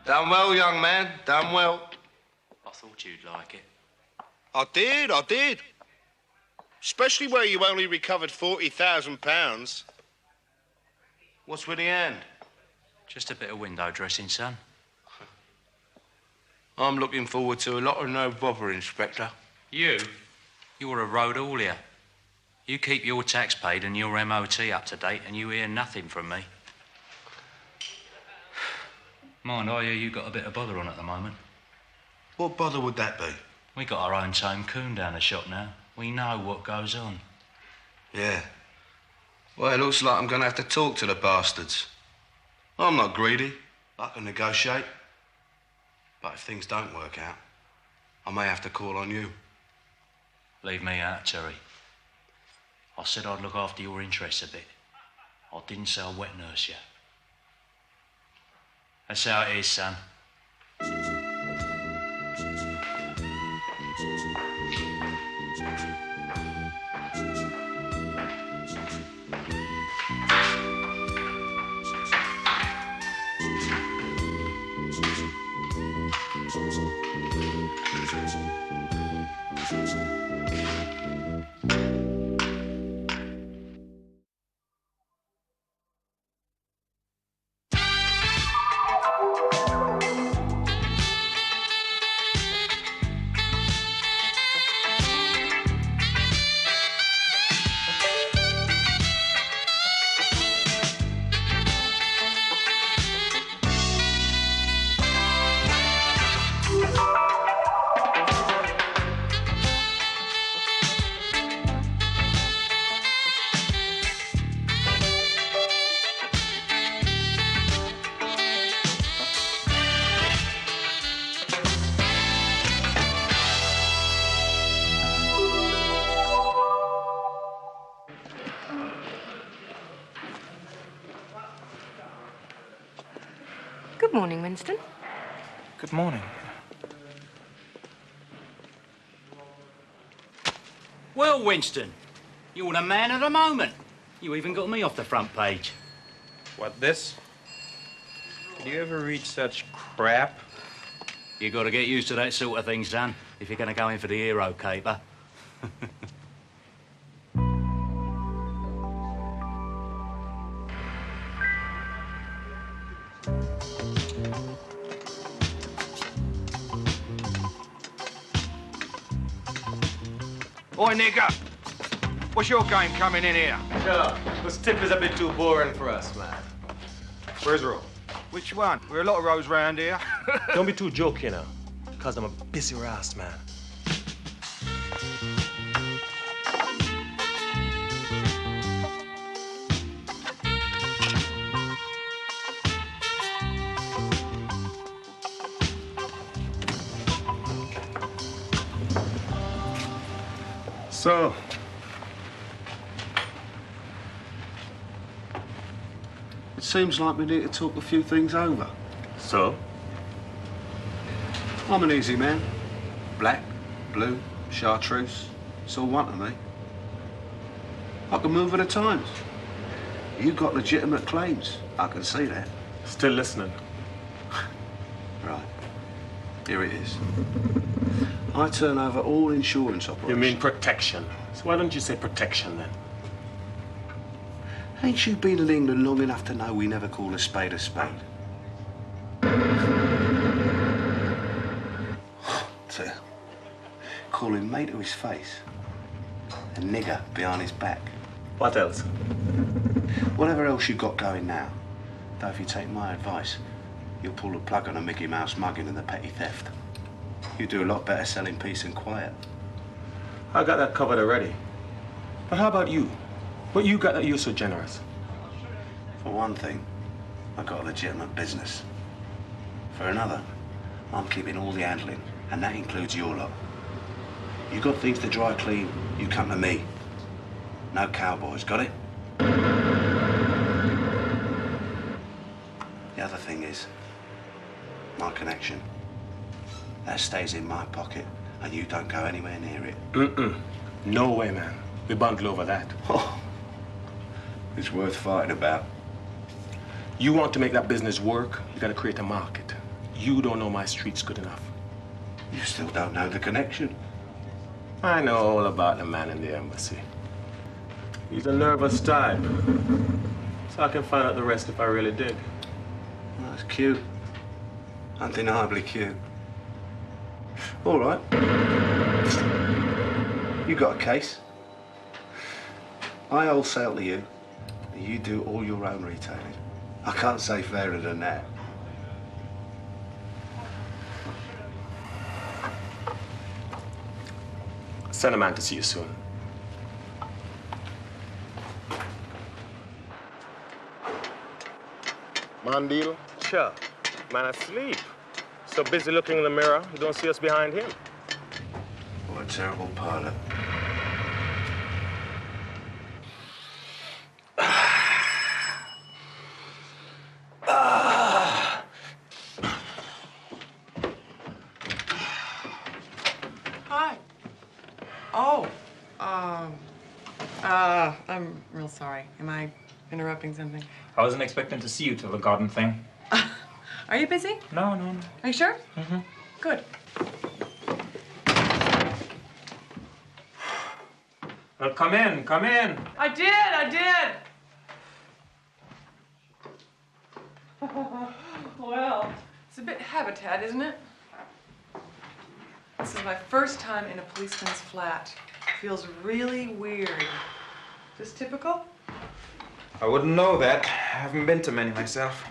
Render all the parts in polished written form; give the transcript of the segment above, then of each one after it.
Done well, young man. Done well. I thought you'd like it. I did. Especially where you only recovered £40,000. What's with the hand? Just a bit of window dressing, son. I'm looking forward to a lot of no bother, Inspector. You? You're a road haulier. You keep your tax paid and your MOT up to date and you hear nothing from me. Mind, I hear you got a bit of bother on at the moment. What bother would that be? We got our own tame coon down the shop now. We know what goes on. Yeah. Well, it looks like I'm going to have to talk to the bastards. I'm not greedy. I can negotiate. But if things don't work out, I may have to call on you. Leave me out, Terry. I said I'd look after your interests a bit. I didn't say I'd wet nurse you. That's how it is, son. Good morning, Winston. Good morning. Well, Winston, you're the man of the moment. You even got me off the front page. What, this? Did you ever read such crap? You got to get used to that sort of thing, son, if you're going to go in for the hero caper. Oi, nigger! What's your game coming in here? Shut up. This tip is a bit too boring for us, man. Where's Ro? Which one? We're a lot of rows round here. Don't be too joking, you know, because I'm a busy ass man. So, it seems like we need to talk a few things over. So? I'm an easy man. Black, blue, chartreuse. It's all one to me. I can move with the times. You've got legitimate claims. I can see that. Still listening. Right. Here it is. I turn over all insurance operations. You mean protection. So why don't you say protection, then? Ain't you been in England long enough to know we never call a spade a spade? To call him mate to his face. A nigger behind his back. What else? Whatever else you got going now. Though if you take my advice, you'll pull the plug on a Mickey Mouse mugging and the petty theft. You do a lot better selling peace and quiet. I got that covered already. But how about you? What you got that you're so generous? For one thing, I got a legitimate business. For another, I'm keeping all the handling, and that includes your lot. You got things to dry clean, you come to me. No cowboys, got it? The other thing is, my connection. That stays in my pocket, and you don't go anywhere near it. No way, man. We bundle over that. Oh, it's worth fighting about. You want to make that business work, you gotta create a market. You don't know my streets good enough. You still don't know the connection. I know all about the man in the embassy. He's a nervous type. So I can find out the rest if I really dig. That's cute. Undeniably cute. All right. You got a case. I wholesale to you, and you do all your own retailing. I can't say fairer than that. Send a man to see you soon. Man deal? Sure. Man asleep. So busy looking in the mirror, you don't see us behind him. What a terrible pilot. Hi. Oh, I'm real sorry. Am I interrupting something? I wasn't expecting to see you till the garden thing. Are you busy? No, no, no. Are you sure? Mm-hmm. Good. Well, come in, come in. I did. Well, it's a bit habitat, isn't it? This is my first time in a policeman's flat. Feels really weird. Is this typical? I wouldn't know that. I haven't been to many myself.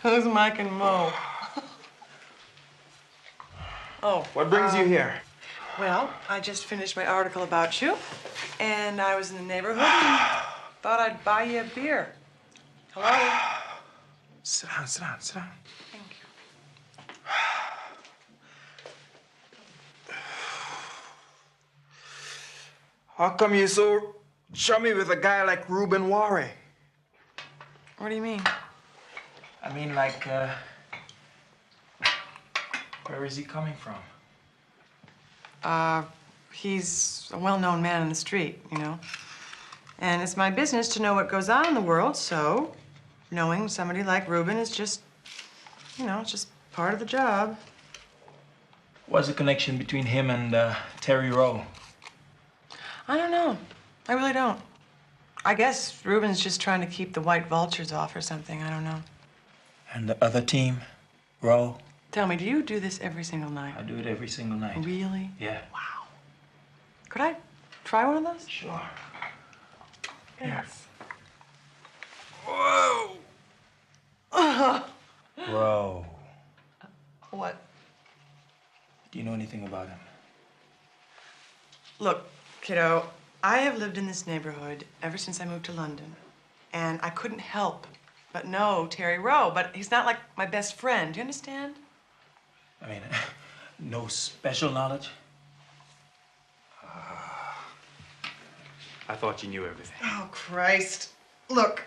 Who's Mike and Mo? Oh. What brings you here? Well, I just finished my article about you, and I was in the neighborhood and thought I'd buy you a beer. Hello? Sit down, sit down, sit down. Thank you. How come you're so chummy with a guy like Reuben Ware? What do you mean? I mean, like, where is he coming from? He's a well-known man in the street, you know. And it's my business to know what goes on in the world, so knowing somebody like Reuben is just, you know, it's just part of the job. What's the connection between him and Terry Rowe? I don't know. I really don't. I guess Reuben's just trying to keep the white vultures off or something. I don't know. And the other team, Rowe? Tell me, do you do this every single night? I do it every single night. Really? Yeah. Wow. Could I try one of those? Sure. Yes. Whoa! Rowe. What? Do you know anything about him? Look, kiddo, I have lived in this neighborhood ever since I moved to London. And I couldn't help but know Terry Rowe, but he's not like my best friend. Do you understand? I mean, no special knowledge? I thought you knew everything. Oh, Christ. Look.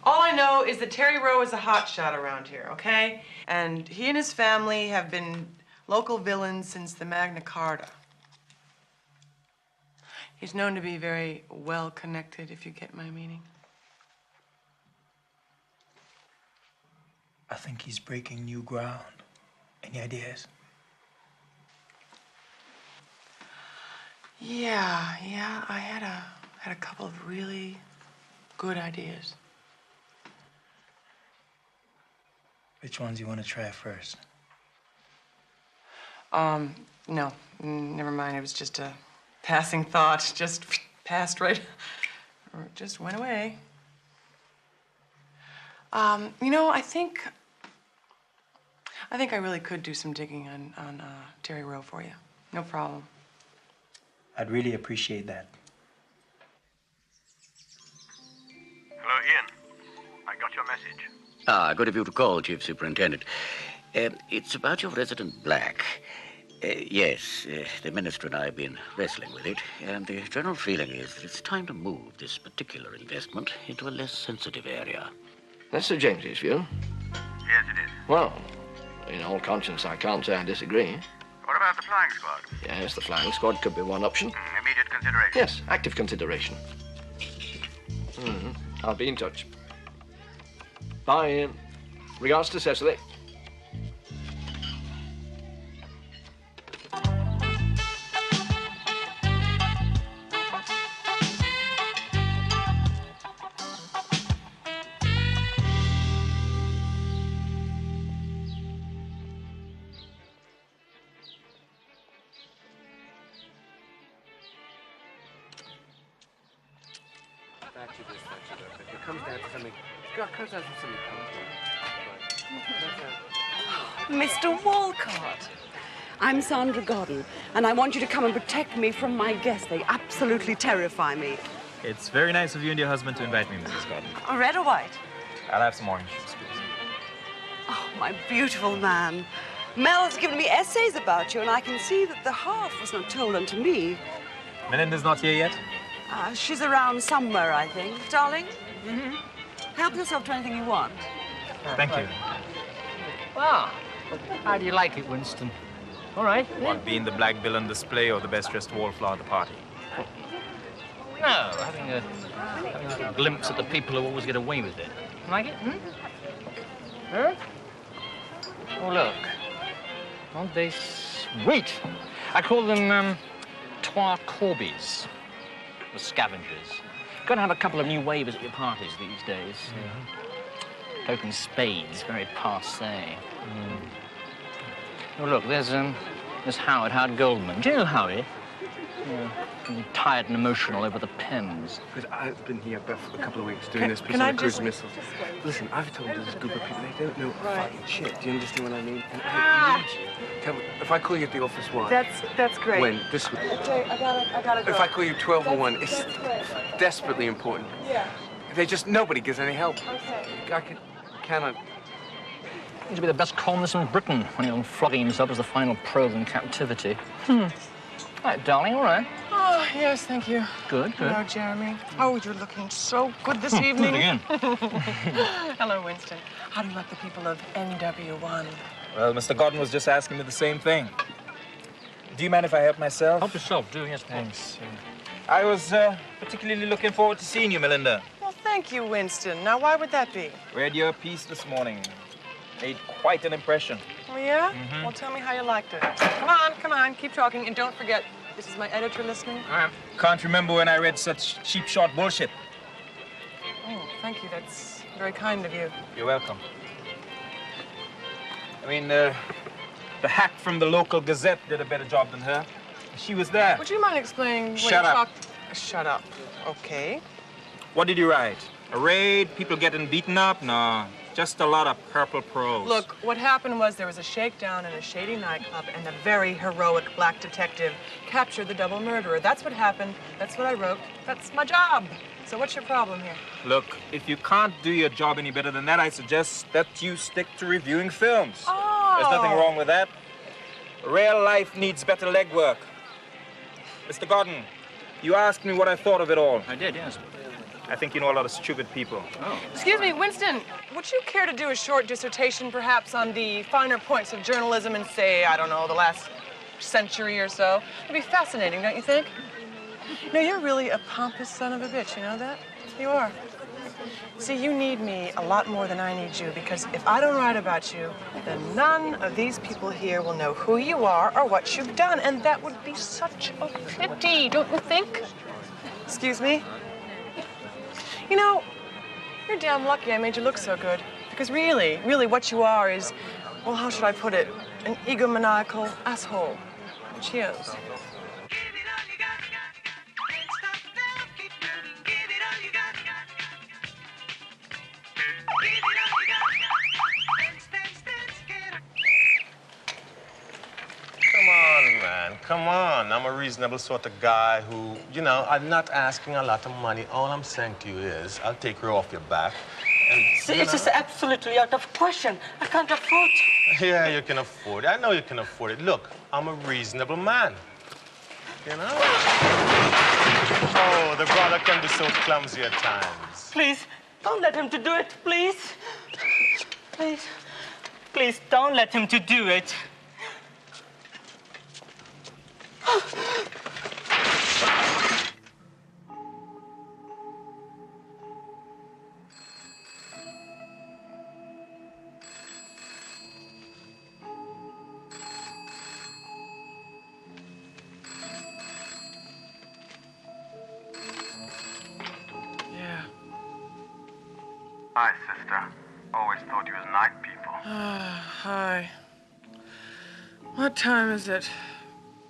All I know is that Terry Rowe is a hotshot around here, okay? And he and his family have been local villains since the Magna Carta. He's known to be very well connected, if you get my meaning. I think he's breaking new ground. Any ideas? Yeah, I had a couple of really good ideas. Which ones you want to try first? No, never mind. It was just a passing thought. Just passed right, or it just went away. You know, I think I really could do some digging on Terry Rowe for you. No problem. I'd really appreciate that. Hello, Ian. I got your message. Ah, good of you to call, Chief Superintendent. It's about your resident Black. Yes, the minister and I have been wrestling with it, and the general feeling is that it's time to move this particular investment into a less sensitive area. That's Sir James's view. Yes, it is. Well, in all conscience, I can't say I disagree. What about the flying squad? Yes, the flying squad could be one option. Immediate consideration. Yes, active consideration. I'll be in touch. Bye, Ian. Regards to Cecily. It comes down to something. God, comes down to something. Mr. Wolcott, I'm Sandra Godden, and I want you to come and protect me from my guests. They absolutely terrify me. It's very nice of you and your husband to invite me, Mrs. Gordon. A red or white? I'll have some orange juice, please. Oh, my beautiful man. Mel's given me essays about you, and I can see that the half was not told unto me. Melinda's not here yet? She's around somewhere, I think. Darling? Mm-hmm. Help yourself to anything you want. Thank you. Well, how do you like it, Winston? All right. What, being the black bill on display or the best dressed wallflower at the party? No, having a glimpse at the people who always get away with it. Like it? Huh? Oh, look. Aren't they sweet? I call them, Trois Corbies. The scavengers. Got to have a couple of new waivers at your parties these days. Token spades, very passé. Oh, look, there's Howard Goldman. Do you know Howie? Yeah, tired and emotional over the pens. Because I've been here for a couple of weeks doing this piece can on I the cruise just- missiles. Listen, I've told this group of people they don't know fucking shit. Do you understand what I mean? And I need you. Tell me, if I call you at the office, why? That's great. When? This week. Okay, I gotta go. If I call you 12:01, it's desperately important. Yeah. Nobody gives any help. Okay. I cannot. He's to be the best columnist in Britain when he's flogging himself as the final probe in captivity. Right, darling, all right. Oh, yes, thank you. Good, good. Hello, Jeremy. Oh, you're looking so good this evening. Again. Hello, Winston. How do you like the people of NW1? Well, Mr. Gordon was just asking me the same thing. Do you mind if I help myself? Help yourself, do, yes, please. Thanks. I was particularly looking forward to seeing you, Melinda. Well, thank you, Winston. Now, why would that be? Read your piece this morning. Made quite an impression. Oh, yeah? Well, tell me how you liked it. Come on, keep talking. And don't forget, this is my editor listening. All right. Can't remember when I read such cheap shot bullshit. Oh, thank you. That's very kind of you. You're welcome. I mean, the hack from the local Gazette did a better job than her. She was there. Would you mind explaining what Shut you up. talked... Shut up. Okay. What did you write? A raid? People getting beaten up? No, just a lot of purple prose. Look, what happened was there was a shakedown in a shady nightclub, and a very heroic black detective captured the double murderer. That's what happened. That's what I wrote. That's my job. So what's your problem here? Look, if you can't do your job any better than that, I suggest that you stick to reviewing films. Oh. There's nothing wrong with that. Real life needs better legwork. Mr. Gordon, you asked me what I thought of it all. I did, yes. I think you know a lot of stupid people. Oh. Excuse me, Winston, would you care to do a short dissertation, perhaps, on the finer points of journalism in, say, I don't know, the last century or so? It'd be fascinating, don't you think? No, you're really a pompous son of a bitch, you know that? You are. See, you need me a lot more than I need you, because if I don't write about you, then none of these people here will know who you are or what you've done, and that would be such a pity, don't you think? Excuse me? You know, you're damn lucky I made you look so good, because really what you are is, well, how should I put it, an egomaniacal asshole, which he is. Come on, man. Come on. I'm a reasonable sort of guy who, I'm not asking a lot of money. All I'm saying to you is, I'll take her off your back. And, It is absolutely out of question. I can't afford to. Yeah, you can afford it. I know you can afford it. Look, I'm a reasonable man. You know? Oh, the brother can be so clumsy at times. Please, don't let him to do it, please. Please. Please, don't let him to do it. Hi, sister. Always thought you was night people. Hi. What time is it?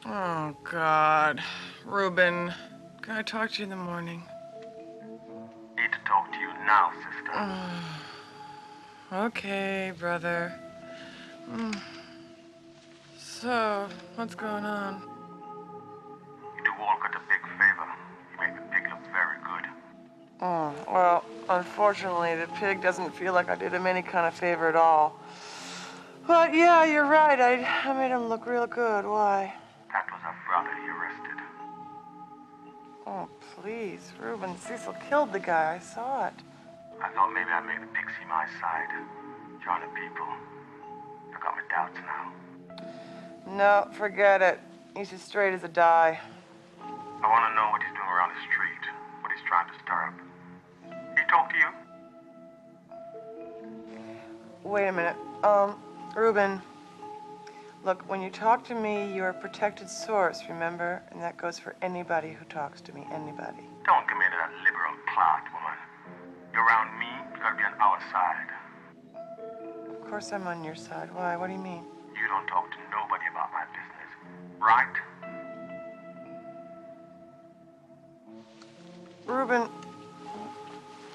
Oh, God. Reuben, can I talk to you in the morning? Need to talk to you now, sister. Okay, brother. So, what's going on? You do Wolcott a big favor. You make the pig look very good. Oh, well, unfortunately, the pig doesn't feel like I did him any kind of favor at all. But yeah, you're right. I made him look real good. Why? That was our brother he arrested. Oh, please, Reuben. Cecil killed the guy. I saw it. I thought maybe I'd make the pig see my side. Join the people. I got my doubts now. No, forget it. He's as straight as a die. I want to know what he's doing around the street. What he's trying to stir up. He talk to you? Wait a minute. Reuben, look, when you talk to me, you're a protected source, remember? And that goes for anybody who talks to me, anybody. Don't come into that liberal plot, woman. You're around me, you gotta be on our side. Of course I'm on your side. Why? What do you mean? You don't talk to nobody about my business, right? Reuben,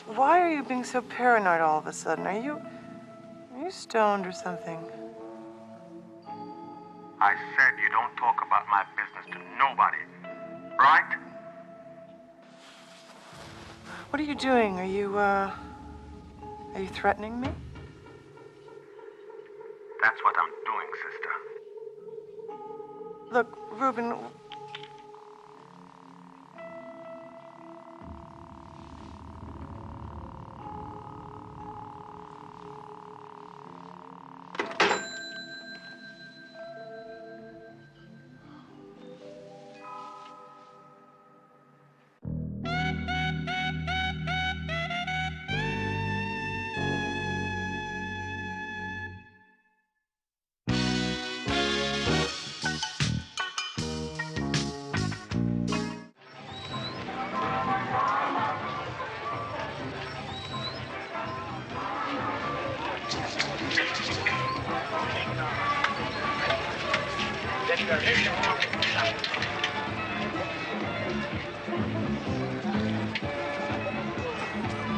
why are you being so paranoid all of a sudden? Are you stoned or something? I said you don't talk about my business to nobody, right? What are you doing? Are you threatening me? That's what I'm doing, sister. Look, Reuben,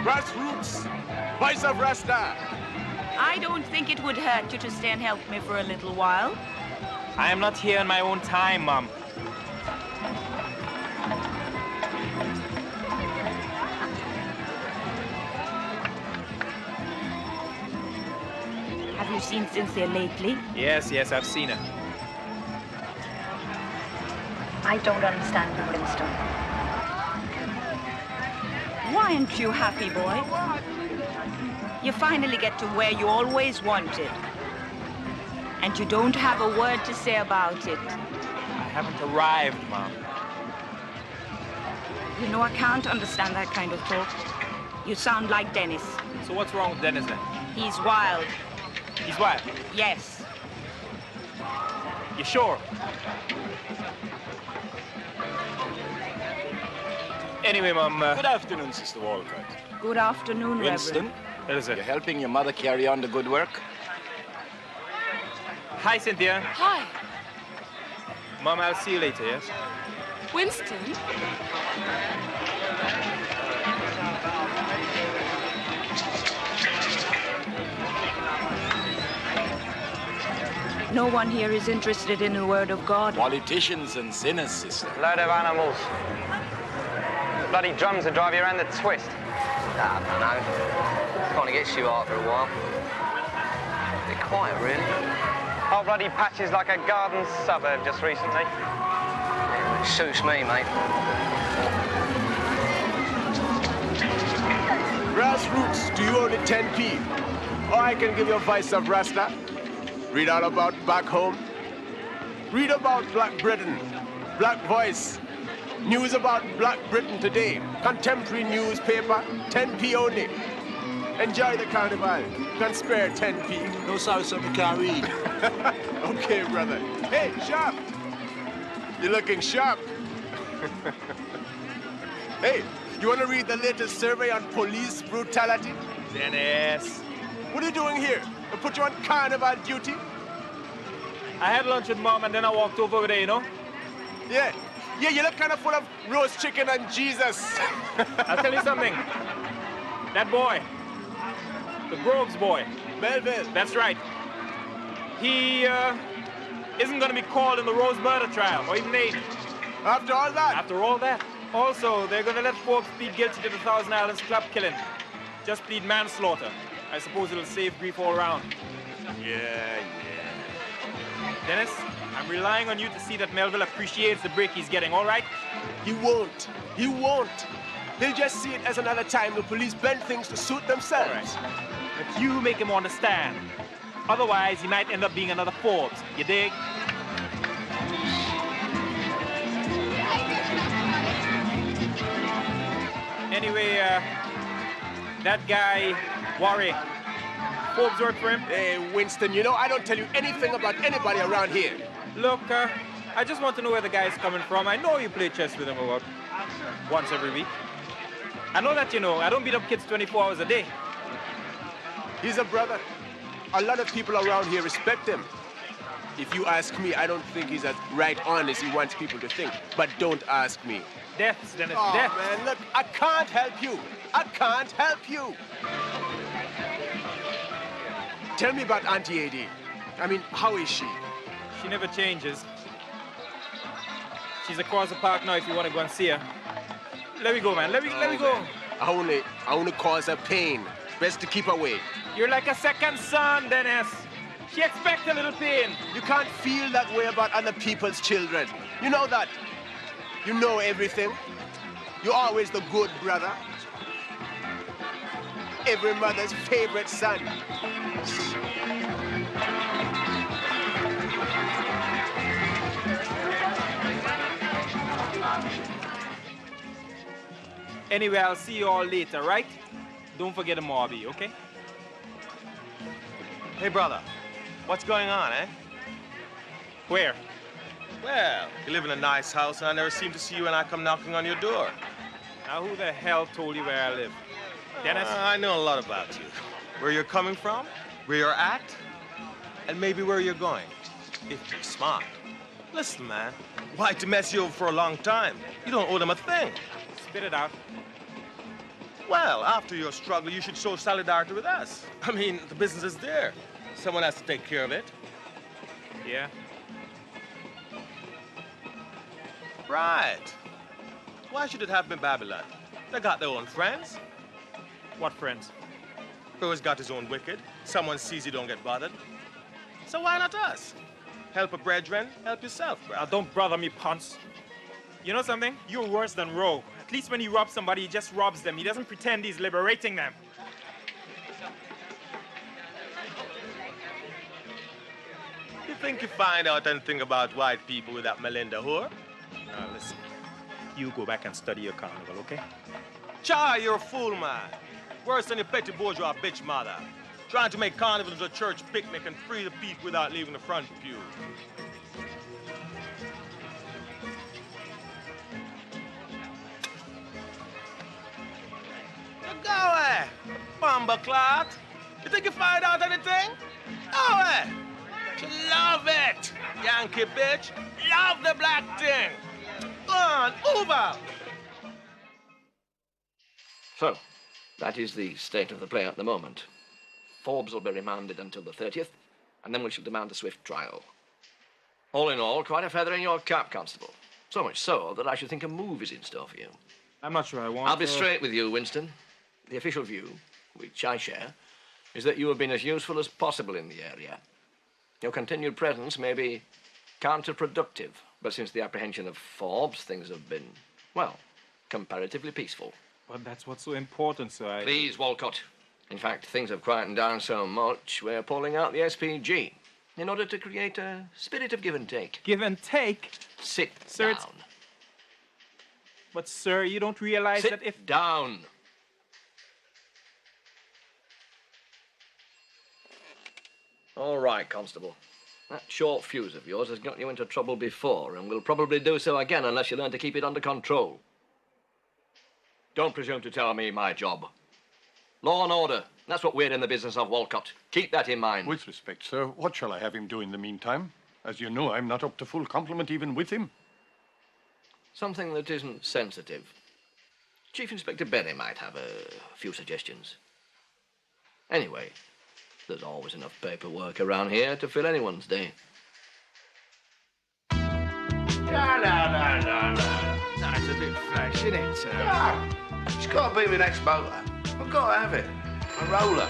Grassroots, voice of Rasta. I don't think it would hurt you to stay and help me for a little while. I am not here on my own time, Mom. Have you seen Cynthia lately? Yes, I've seen her. I don't understand you, Winston. Why aren't you happy, boy? You finally get to where you always wanted. And you don't have a word to say about it. I haven't arrived, Mom. You know, I can't understand that kind of talk. You sound like Dennis. So what's wrong with Dennis then? He's wild. He's wild? Yes. You sure? Anyway, Mom... Good afternoon, Sister Wolcott. Good afternoon, Winston, Reverend. That is it. You're helping your mother carry on the good work? Hi, Cynthia. Hi. Mom, I'll see you later, yes? Winston? No one here is interested in the word of God. Politicians and sinners, sister. Load of animals. Bloody drums that drive you around the twist. I don't know. Kind of gets you after a while. A bit quiet, really. Whole bloody patches like a garden suburb just recently. Yeah, suits me, mate. Grassroots, do you own a 10p? Or I can give you a voice of Rasta. Read all about back home. Read about Black Britain, Black Voice. News about Black Britain today. Contemporary newspaper, 10p only. Enjoy the carnival. You can spare 10p. No, sorry, sir, we can't read. Okay, brother. Hey, sharp. You're looking sharp. Hey, you want to read the latest survey on police brutality? Dennis! What are you doing here? I put you on carnival duty? I had lunch with Mom and then I walked over there, you know? Yeah. Yeah, you look kind of full of roast chicken and Jesus. I'll tell you something. That boy, the Groves boy. Melville. That's right. He isn't going to be called in the Rose murder trial, or even named. After all that? After all that. Also, they're going to let folks plead guilty to the Thousand Islands club killing. Just plead manslaughter. I suppose it'll save grief all around. Yeah. Dennis, I'm relying on you to see that Melville appreciates the break he's getting, all right? He won't. He won't. He'll just see it as another time the police bend things to suit themselves. All right. But you make him understand. Otherwise, he might end up being another Forbes. You dig? Anyway, that guy, Warwick, Forbes work for him? Hey, Winston, you know I don't tell you anything about anybody around here. Look, I just want to know where the guy's coming from. I know you play chess with him about once every week. I know that you know. I don't beat up kids 24 hours a day. He's a brother. A lot of people around here respect him. If you ask me, I don't think he's as right on as he wants people to think. But don't ask me. Deaths, Dennis, oh, deaths. Man, look, I can't help you. I can't help you. Tell me about Auntie A.D. I mean, how is she? She never changes. She's across the park now if you want to go and see her. Let me go, man. Let me go. I only cause her pain. Best to keep away. You're like a second son, Dennis. She expects a little pain. You can't feel that way about other people's children. You know that. You know everything. You're always the good brother. Every mother's favorite son. Anyway, I'll see you all later, right? Don't forget the Morby, okay? Hey, brother. What's going on, eh? Where? Well, you live in a nice house, and I never seem to see you when I come knocking on your door. Now, who the hell told you where I live? Dennis? I know a lot about you. Where you're coming from, where you're at, and maybe where you're going, if you're smart. Listen, man, why to mess you over for a long time? You don't owe them a thing. Spit it out. Well, after your struggle, you should show solidarity with us. I mean, the business is there. Someone has to take care of it. Yeah? Right. Why should it have been Babylon? They got their own friends. What friends? Who's got his own wicked. Someone sees you don't get bothered. So why not us? Help a brethren, help yourself, brother. Now, don't bother me, Ponce. You know something? You're worse than Roe. At least when he robs somebody, he just robs them. He doesn't pretend he's liberating them. You think you find out anything about white people with that Melinda whore? Now, listen. You go back and study your carnival, okay? Chai, you're a fool, man. Worse than your petty bourgeois bitch mother. Trying to make carnival into a church picnic and free the people without leaving the front pew. Go away, bumbleclot. You think you find out anything? Go away. Love it, Yankee bitch. Love the black thing. Go on, move out. So, that is the state of the play at the moment. Forbes will be remanded until the 30th, and then we shall demand a swift trial. All in all, quite a feather in your cap, Constable. So much so that I should think a move is in store for you. I'm not sure I want I'll be straight with you, Winston. The official view, which I share, is that you have been as useful as possible in the area. Your continued presence may be counterproductive, but since the apprehension of Forbes, things have been, well, comparatively peaceful. Well, that's what's so important, sir. Please, Wolcott. In fact, things have quietened down so much, we're pulling out the SPG in order to create a spirit of give and take. Give and take? Sit sir, down. But, sir, you don't realize that if... Sit down. All right, Constable. That short fuse of yours has got you into trouble before, and will probably do so again unless you learn to keep it under control. Don't presume to tell me my job. Law and order. That's what we're in the business of, Wolcott. Keep that in mind. With respect, sir, what shall I have him do in the meantime? As you know, I'm not up to full complement even with him. Something that isn't sensitive. Chief Inspector Berry might have a few suggestions. Anyway, there's always enough paperwork around here to fill anyone's day. No. That's a bit fresh, isn't it, sir? No. It's got to be my next motor. I've got to have it. A roller.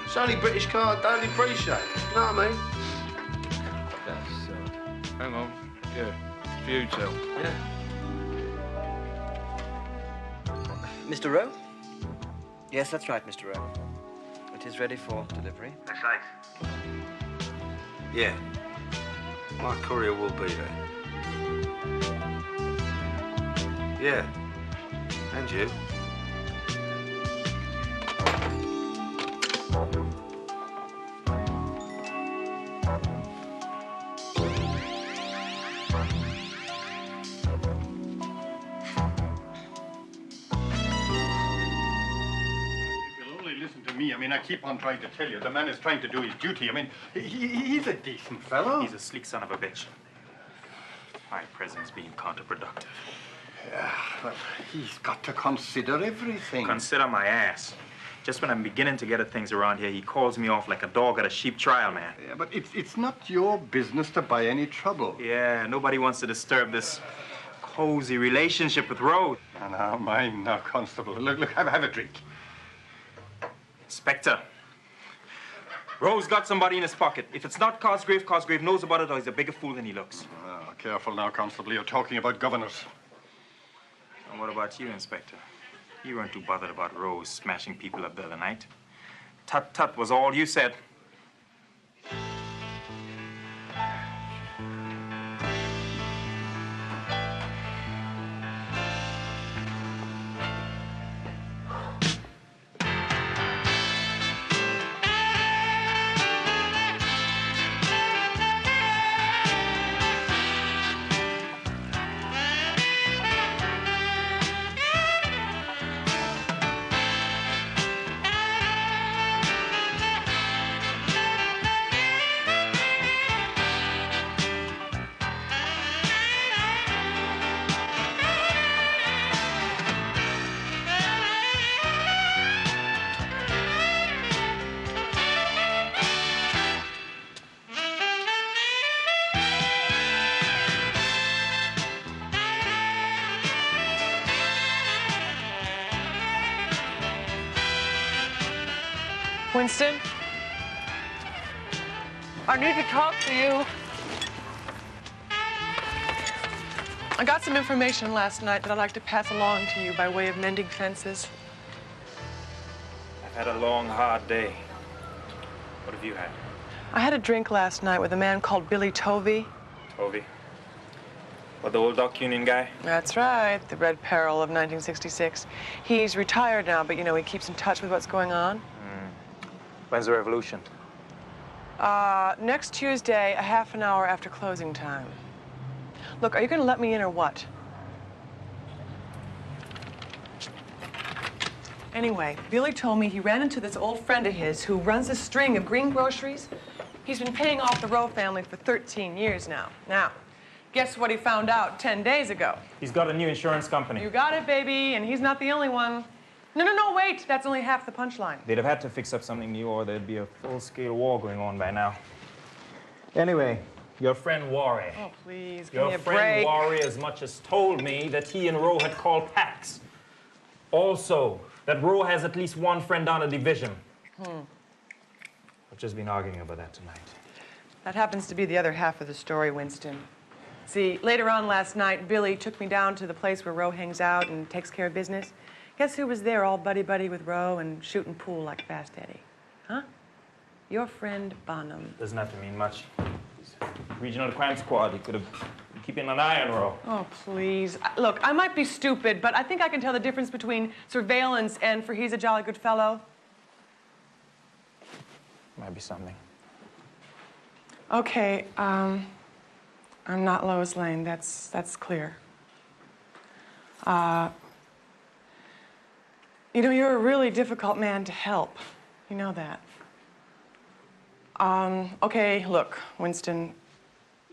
It's only British car I don't appreciate. You know what I mean? That's, hang on. Yeah, it's for you, Tel. Yeah. Mr. Rowe? Yes, that's right, Mr. Rowe. It is ready for delivery. That's right. Yeah. My courier will be there. Yeah. And you. I mean, I keep on trying to tell you, the man is trying to do his duty. I mean, he's a decent fellow. He's a sleek son of a bitch. My presence being counterproductive. Yeah, well, he's got to consider everything. Consider my ass. Just when I'm beginning to get at things around here, he calls me off like a dog at a sheep trial, man. Yeah, but it's not your business to buy any trouble. Yeah, nobody wants to disturb this cozy relationship with Rose. No, mine now, Constable. Look, have a drink. Inspector, Rose got somebody in his pocket. If it's not Cosgrave knows about it or he's a bigger fool than he looks. Oh, careful now, Constable. You're talking about governors. And what about you, Inspector? You weren't too bothered about Rose smashing people up the other night. Tut-tut was all you said. Winston, I need to talk to you. I got some information last night that I'd like to pass along to you by way of mending fences. I've had a long, hard day. What have you had? I had a drink last night with a man called Billy Tovey. Tovey? What, the old Dock Union guy? That's right, the Red Peril of 1966. He's retired now, but, you know, he keeps in touch with what's going on. When's the revolution? Next Tuesday, a half an hour after closing time. Look, are you going to let me in or what? Anyway, Billy told me he ran into this old friend of his who runs a string of green groceries. He's been paying off the Rowe family for 13 years now. Now, guess what he found out 10 days ago? He's got a new insurance company. You got it, baby, and he's not the only one. No, wait. That's only half the punchline. They'd have had to fix up something new or there'd be a full-scale war going on by now. Anyway, your friend Warry. Oh, please, give me a break. Your friend Warry as much as told me that he and Rowe had called packs. Also, that Rowe has at least one friend down a division. I've just been arguing about that tonight. That happens to be the other half of the story, Winston. See, later on last night, Billy took me down to the place where Rowe hangs out and takes care of business. Guess who was there all buddy-buddy with Rowe and shooting pool like Fast Eddie? Huh? Your friend Bonham. Doesn't have to mean much. Regional crime squad, he could have been keeping an eye on Rowe. Oh, please. Look, I might be stupid, but I think I can tell the difference between surveillance and for he's a jolly good fellow. Might be something. Okay, I'm not Lois Lane, that's clear. You You know, you're a really difficult man to help. You know that. Okay, look, Winston,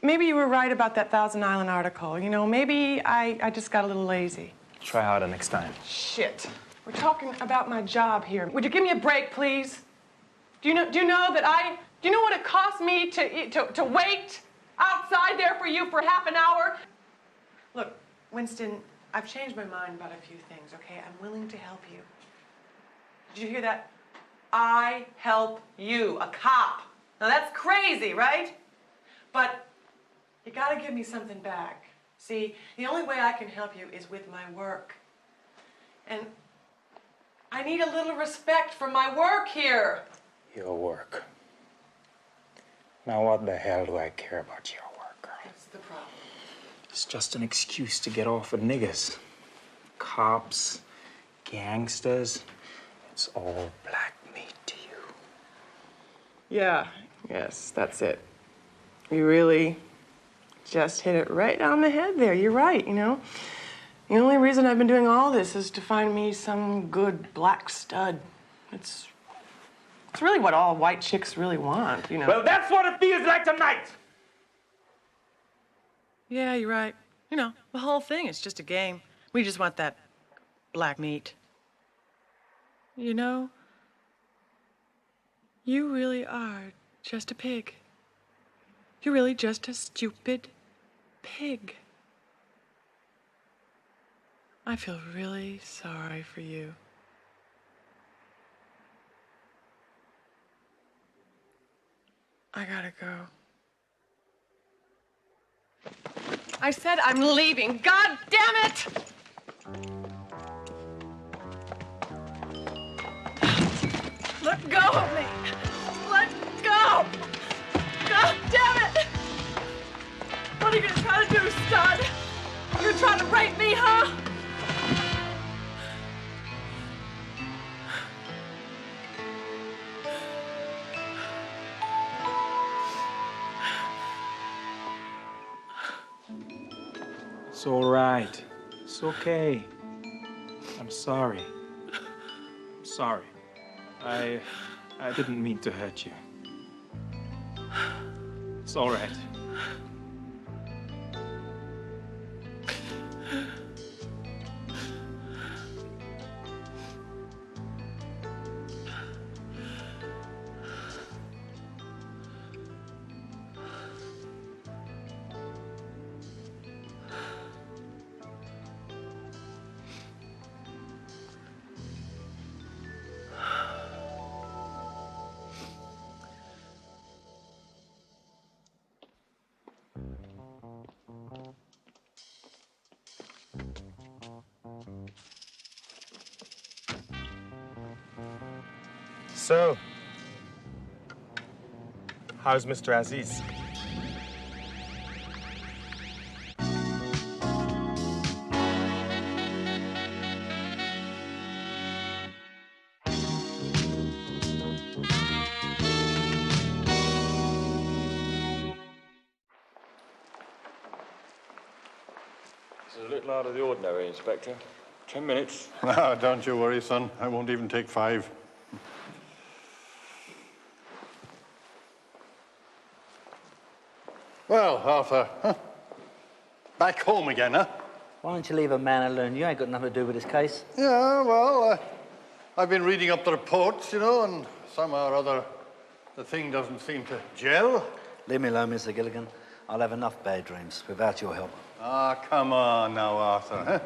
maybe you were right about that Thousand Island article. You know, maybe I just got a little lazy. Try harder next time. Shit. We're talking about my job here. Would you give me a break, please? Do you know what it cost me to wait outside there for you for half an hour? Look, Winston, I've changed my mind about a few things, okay? I'm willing to help you. Did you hear that? I help you, a cop. Now that's crazy, right? But you gotta give me something back. See, the only way I can help you is with my work. And I need a little respect for my work here. Your work. Now what the hell do I care about your work, girl? That's the problem. It's just an excuse to get off with niggas. Cops, gangsters. It's all black meat to you. Yeah, yes, that's it. You really just hit it right on the head there. You're right, you know. The only reason I've been doing all this is to find me some good black stud. It's really what all white chicks really want, you know. Well, that's what it feels like tonight. Yeah, you're right. You know, the whole thing is just a game. We just want that black meat. You know, you really are just a pig. You're really just a stupid pig. I feel really sorry for you. I gotta go. I said I'm leaving. God damn it! Let go of me! Let go! God damn it! What are you gonna try to do, stud? You're gonna try to rape me, huh? It's all right. It's okay. I'm sorry. I'm sorry. I didn't mean to hurt you. It's all right. So, how's Mr. Aziz? This is a little out of the ordinary, Inspector. 10 minutes. No, don't you worry, son. I won't even take 5. Well, Arthur, huh? Back home again, huh? Why don't you leave a man alone? You ain't got nothing to do with this case. Yeah, well, I've been reading up the reports, you know, and somehow or other the thing doesn't seem to gel. Leave me alone, Mr. Gilligan. I'll have enough bad dreams without your help. Ah, come on now, Arthur, huh?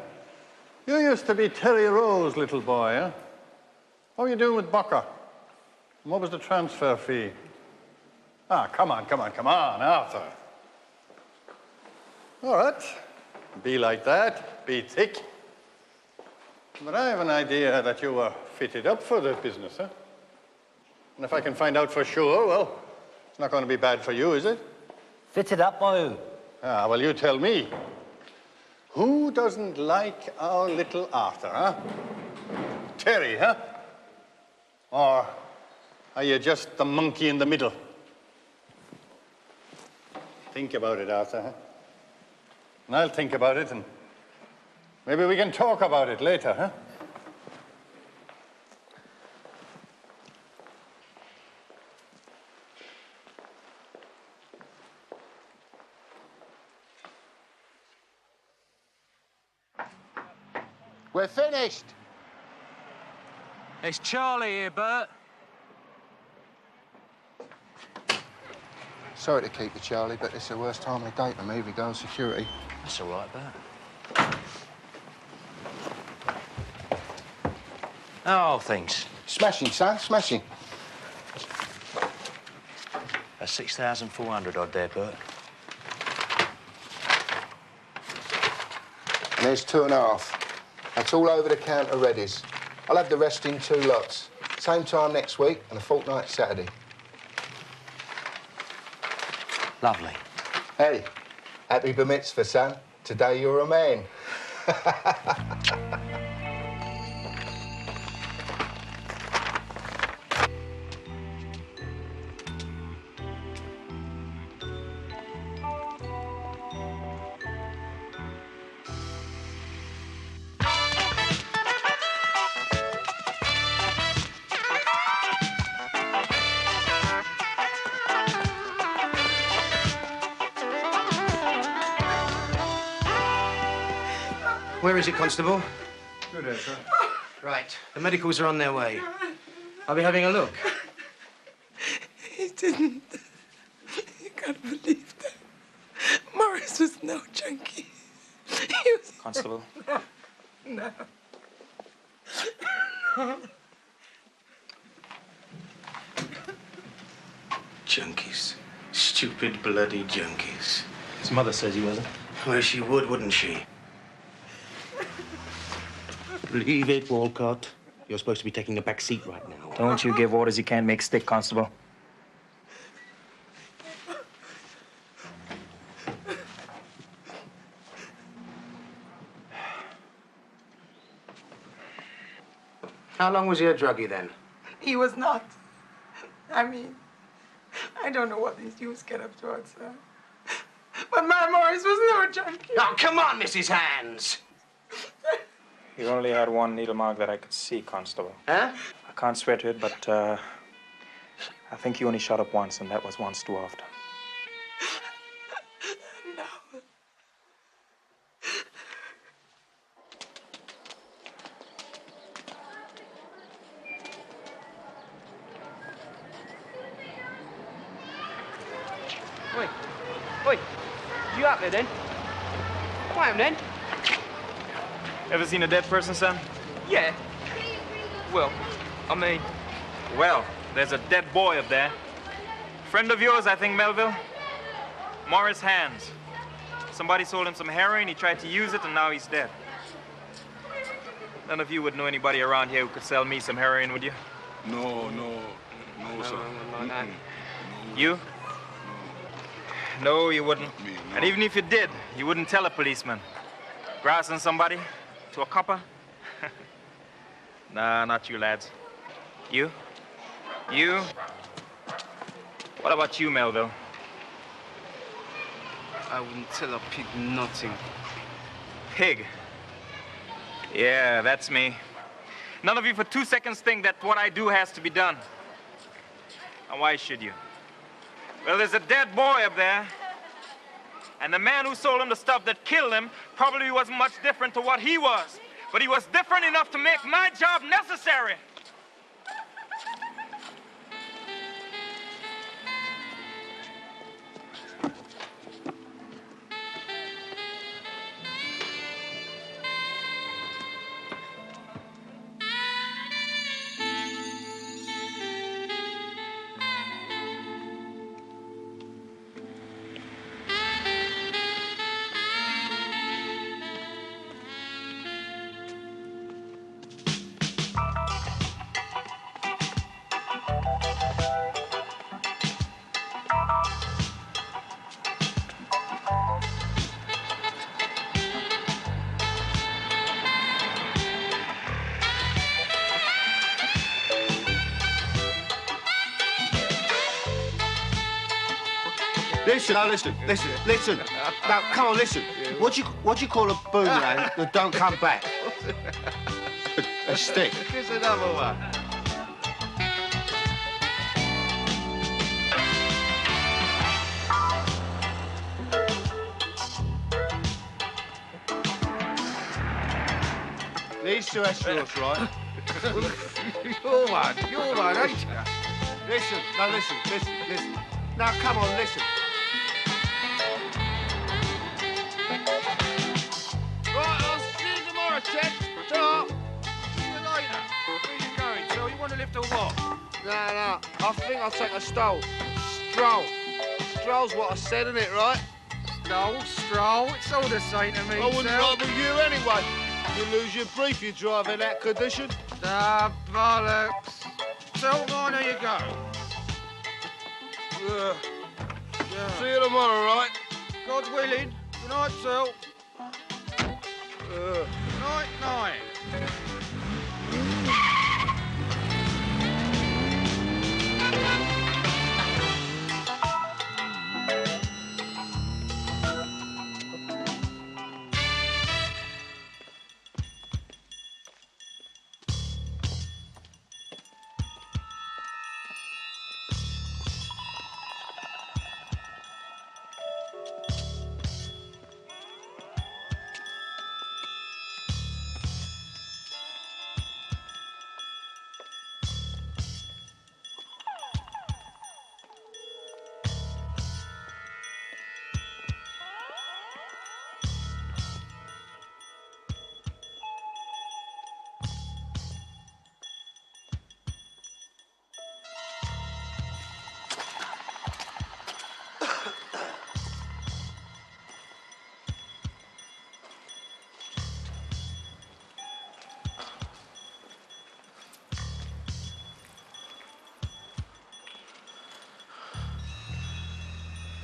You used to be Terry Rowe's little boy, huh? How are you doing with Bucker? And what was the transfer fee? Ah, come on, Arthur. All right. Be like that. Be thick. But I have an idea that you were fitted up for the business, huh? And if I can find out for sure, well, it's not going to be bad for you, is it? Fitted up by who? Ah, well, you tell me. Who doesn't like our little Arthur, huh? Terry, huh? Or are you just the monkey in the middle? Think about it, Arthur, huh? And I'll think about it, and maybe we can talk about it later, huh? We're finished. It's Charlie here, Bert. Sorry to keep you, Charlie, but it's the worst time of the day for me regarding security. That's all right, Bert. Oh, things. Smashing, son, smashing. That's 6,400 odd there, Bert. And there's 2.5. That's all over the counter readies. I'll have the rest in 2 lots. Same time next week and a fortnight Saturday. Lovely. Hey, happy bar mitzvah, son. Today you're a man. Where is it, Constable? Good day, sir. Right. The medicals are on their way. I'll be having a look. He didn't. You can't believe that. Morris was no junkie. He was... Constable. No. Junkies. Stupid, bloody junkies. His mother says he wasn't. Well, she would, wouldn't she? Leave it, Wolcott. You're supposed to be taking the back seat right now. Don't you give orders you can't make stick, Constable. How long was he a druggie then? He was not. I mean, I don't know what these youths get up to outside. But my Morris was no junkie. Oh, come on, Mrs. Hands. You only had one needle mark that I could see, Constable. Huh? I can't swear to it, but I think you only shot up once, and that was once too often. No. Oi. Oi. You out there, then? Why am then? Ever seen a dead person, son? Yeah. Well, I mean... Well, there's a dead boy up there. Friend of yours, I think, Melville. Morris Hands. Somebody sold him some heroin, he tried to use it, and now he's dead. None of you would know anybody around here who could sell me some heroin, would you? No, sir. No. You? No, you wouldn't. And even if you did, you wouldn't tell a policeman. Grassing somebody to a copper? Nah, not you, lads. You? You? What about you, Melville? I wouldn't tell a pig nothing. Pig? Yeah, that's me. None of you for 2 seconds think that what I do has to be done. And why should you? Well, there's a dead boy up there. And the man who sold him the stuff that killed him probably wasn't much different to what he was. But he was different enough to make my job necessary. Listen, now listen. Now, come on, listen. What do you call a boomerang that don't come back? A stick. Here's another one. He's terrestrials, right? You're one, ain't you? Listen, no, listen. Now, come on, listen. Right, I'll see you tomorrow, Ted. Ta-ra. See you later. Where you going, Phil? You want to lift or what? No, I think I'll take a stroll. Stroll's what I said, isn't it, right? Stroll. It's all the same to me, I wouldn't Sal. drive with you anyway. You lose your brief, you drive in that condition. Ah, bollocks. Tell mine how you go. See you tomorrow, right? God willing. Good night, Sal. Night.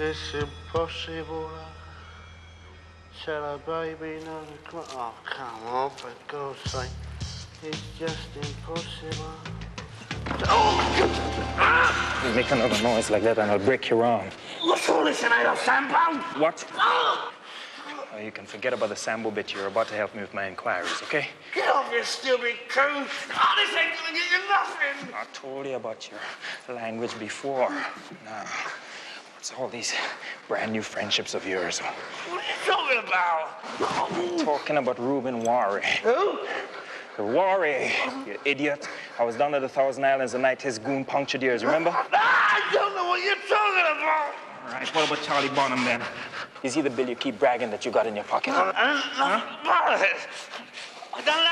It's impossible. Tell a baby no. Oh, come on, for God's sake. It's just impossible. You make another noise like that and I'll break your arm. What's all this in of Sambo? What? Oh, you can forget about the Sambo bit. You're about to help me with my inquiries, okay? Get off your stupid coon. Oh, this ain't gonna get you nothing. I told you about your language before. Now, what's all these brand new friendships of yours? What are you talking about? Talking about Reuben Wari. Who? Wari, you idiot. I was down at the Thousand Islands the night his goon punctured yours, remember? I don't know what you're talking about. All right, what about Charlie Bonham then? Is he the bill you keep bragging that you got in your pocket? About it. I don't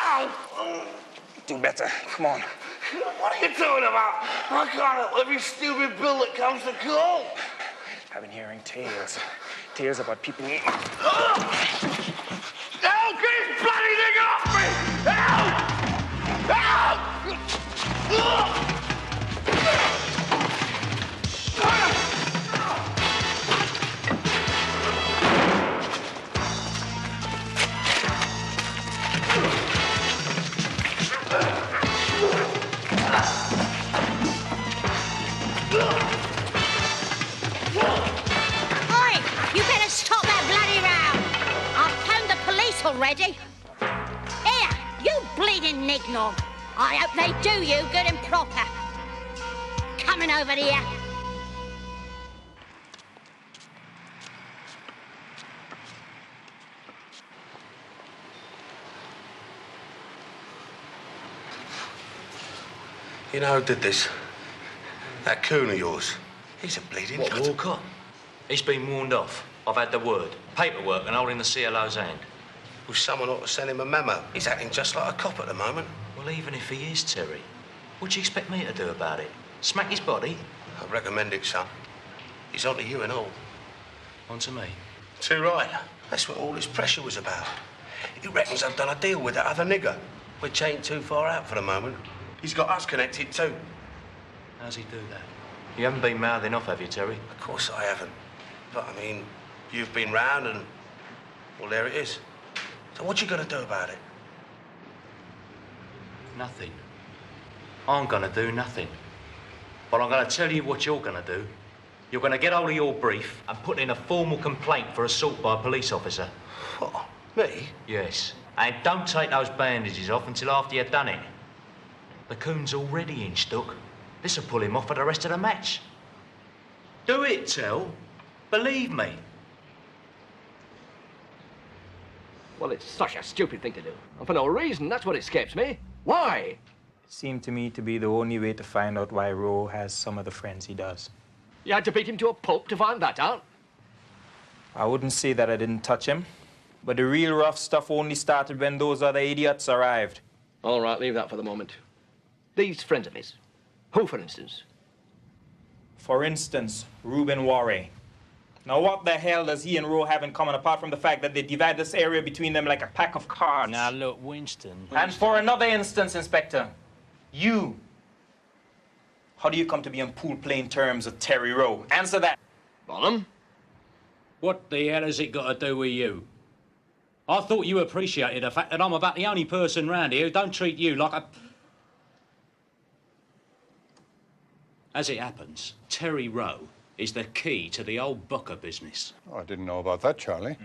know. Do better, come on. What are you talking about? I can't help every stupid bill that comes to call. I've been hearing tales. Tales about people... Help! Get this bloody thing off me! Help! Oi! You better stop that bloody row! I've phoned the police already. Here, you bleeding nignog. I hope they do you good and proper. Coming over here. You know who did this? That coon of yours. He's a bleeding... What, Wolcott? He's been warned off. I've had the word. Paperwork and holding the CLO's hand. Well, someone ought to send him a memo. He's acting just like a cop at the moment. Well, even if he is, Terry, what do you expect me to do about it? Smack his body? I recommend it, son. He's on to you and all. On to me? Too right. That's what all this pressure was about. He reckons I've done a deal with that other nigger, which ain't too far out for the moment. He's got us connected too. How's he do that? You haven't been mouthing off, have you, Terry? Of course I haven't. But, I mean, you've been round and, well, there it is. So what you gonna do about it? Nothing. I'm gonna do nothing. But I'm gonna tell you what you're gonna do. You're gonna get hold of your brief and put in a formal complaint for assault by a police officer. What? Me? Yes. And don't take those bandages off until after you've done it. The coon's already in stuck. This'll pull him off for the rest of the match. Do it, Tell. Believe me. Well, it's such a stupid thing to do. And for no reason, that's what escapes me. Why? It seemed to me to be the only way to find out why Roe has some of the friends he does. You had to beat him to a pulp to find that out? I wouldn't say that I didn't touch him, but the real rough stuff only started when those other idiots arrived. All right, leave that for the moment. These friends of his. Who, for instance? For instance, Reuben Warre. Now, what the hell does he and Roe have in common apart from the fact that they divide this area between them like a pack of cards? Now, look, Winston. And for another instance, Inspector, you. How do you come to be on pool playing terms with Terry Rowe? Answer that. Bonham? What the hell has it got to do with you? I thought you appreciated the fact that I'm about the only person round here who don't treat you like a... As it happens, Terry Rowe is the key to the old Booker business. Oh, I didn't know about that, Charlie.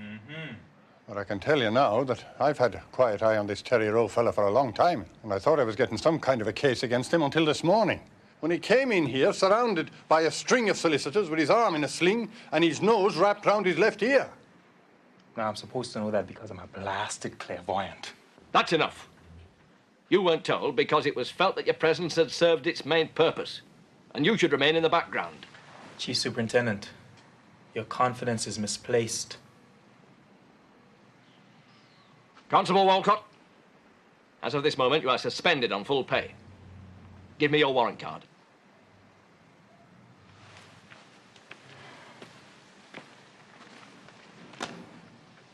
But I can tell you now that I've had a quiet eye on this Terry Rowe fella for a long time, and I thought I was getting some kind of a case against him until this morning, when he came in here surrounded by a string of solicitors with his arm in a sling and his nose wrapped round his left ear. Now, I'm supposed to know that because I'm a blasted clairvoyant. That's enough. You weren't told because it was felt that your presence had served its main purpose, and you should remain in the background. Chief Superintendent, your confidence is misplaced. Constable Wolcott, as of this moment, you are suspended on full pay. Give me your warrant card.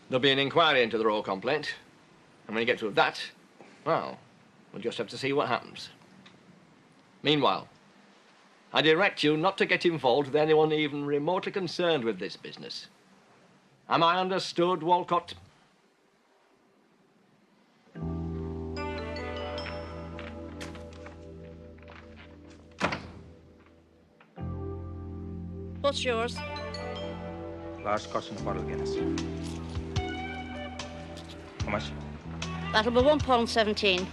There'll be an inquiry into the Rowe complaint, and when you get through that, well, we'll just have to see what happens. Meanwhile, I direct you not to get involved with anyone even remotely concerned with this business. Am I understood, Wolcott? What's yours? Large Scotch and a bottle of Guinness. How much? That'll be £1.17.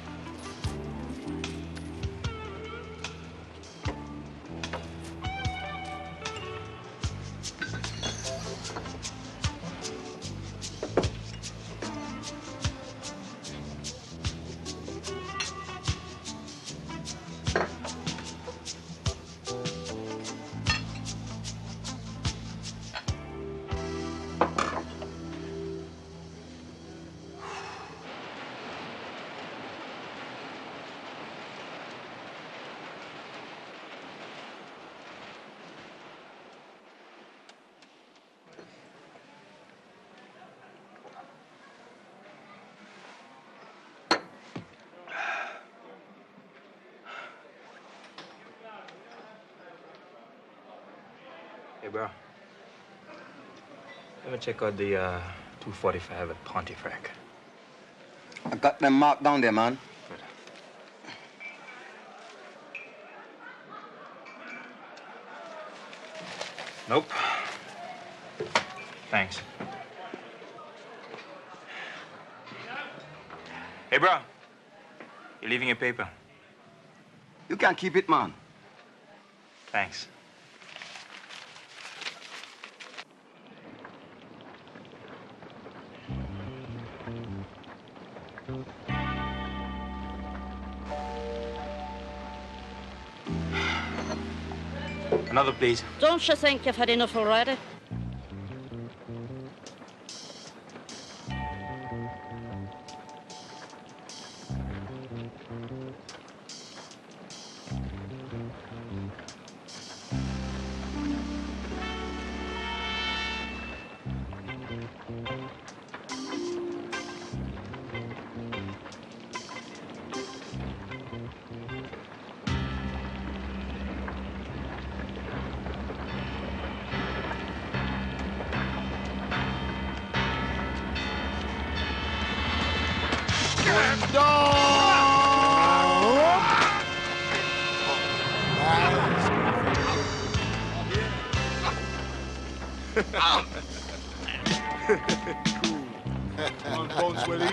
Hey, bro. Let me check out the 245 at Pontefract. I got them marked down there, man. Good. Nope. Thanks. Hey, bro. You're leaving your paper. You can't keep it, man. Thanks. Another, please. Don't you think you've had enough already? Come on, Bones Willie.